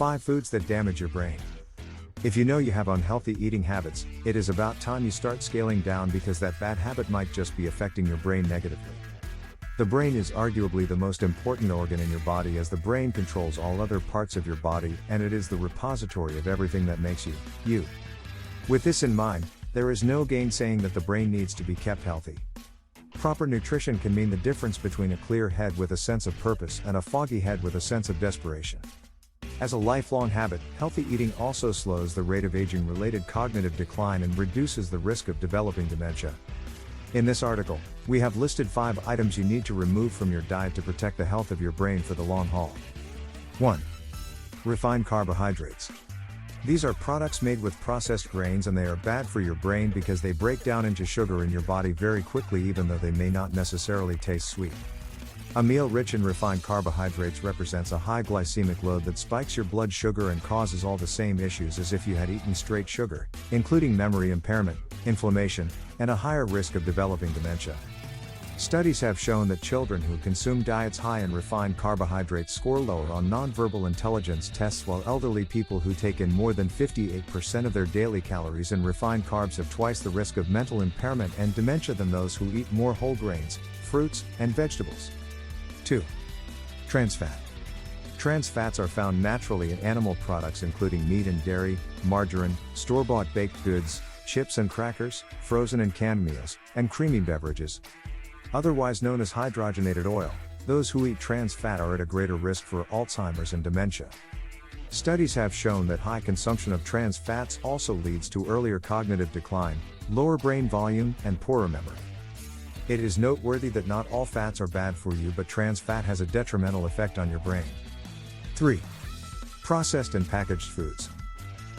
5 foods that damage your brain. If you know you have unhealthy eating habits, it is about time you start scaling down because that bad habit might just be affecting your brain negatively. The brain is arguably the most important organ in your body, as the brain controls all other parts of your body, and it is the repository of everything that makes you, you. With this in mind, there is no gainsaying that the brain needs to be kept healthy. Proper nutrition can mean the difference between a clear head with a sense of purpose and a foggy head with a sense of desperation. As a lifelong habit, healthy eating also slows the rate of aging-related cognitive decline and reduces the risk of developing dementia. In this article, we have listed 5 items you need to remove from your diet to protect the health of your brain for the long haul. 1. Refined carbohydrates. These are products made with processed grains, and they are bad for your brain because they break down into sugar in your body very quickly, even though they may not necessarily taste sweet. A meal rich in refined carbohydrates represents a high glycemic load that spikes your blood sugar and causes all the same issues as if you had eaten straight sugar, including memory impairment, inflammation, and a higher risk of developing dementia. Studies have shown that children who consume diets high in refined carbohydrates score lower on nonverbal intelligence tests, while elderly people who take in more than 58% of their daily calories in refined carbs have twice the risk of mental impairment and dementia than those who eat more whole grains, fruits, and vegetables. 2. Trans fat. Trans fats are found naturally in animal products including meat and dairy, margarine, store-bought baked goods, chips and crackers, frozen and canned meals, and creamy beverages. Otherwise known as hydrogenated oil, those who eat trans fat are at a greater risk for Alzheimer's and dementia. Studies have shown that high consumption of trans fats also leads to earlier cognitive decline, lower brain volume, and poorer memory. It is noteworthy that not all fats are bad for you, but trans fat has a detrimental effect on your brain. 3. Processed and packaged foods.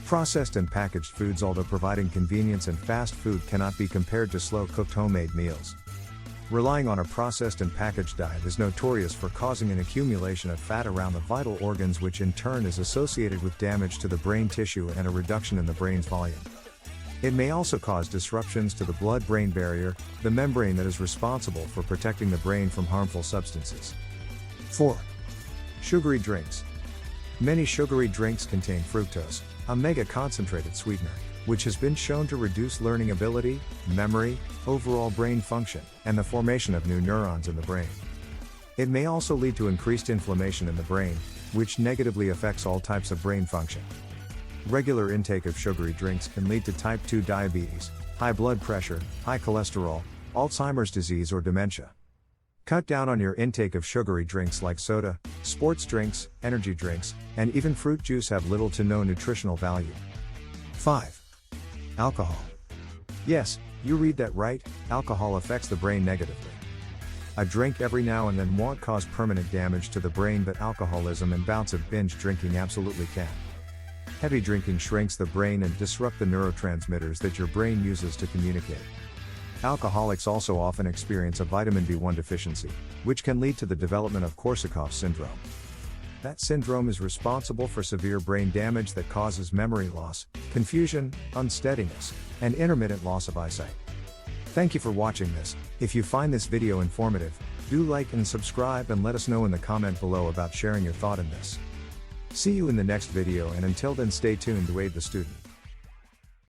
Processed and packaged foods, although providing convenience and fast food, cannot be compared to slow-cooked homemade meals. Relying on a processed and packaged diet is notorious for causing an accumulation of fat around the vital organs, which in turn is associated with damage to the brain tissue and a reduction in the brain's volume. It may also cause disruptions to the blood-brain barrier, the membrane that is responsible for protecting the brain from harmful substances. 4. Sugary drinks. Many sugary drinks contain fructose, a mega-concentrated sweetener, which has been shown to reduce learning ability, memory, overall brain function, and the formation of new neurons in the brain. It may also lead to increased inflammation in the brain, which negatively affects all types of brain function. Regular intake of sugary drinks can lead to type 2 diabetes, high blood pressure, high cholesterol, Alzheimer's disease, or dementia. Cut down on your intake of sugary drinks like soda, sports drinks, energy drinks, and even fruit juice have little to no nutritional value. 5. Alcohol. Yes, you read that right, alcohol affects the brain negatively. A drink every now and then won't cause permanent damage to the brain, but alcoholism and bouts of binge drinking absolutely can. Heavy drinking shrinks the brain and disrupts the neurotransmitters that your brain uses to communicate. Alcoholics also often experience a vitamin B1 deficiency, which can lead to the development of Korsakoff syndrome. That syndrome is responsible for severe brain damage that causes memory loss, confusion, unsteadiness, and intermittent loss of eyesight. Thank you for watching this. If you find this video informative, do like and subscribe, and let us know in the comment below about sharing your thought in this. See you in the next video, and until then, stay tuned to aid the student.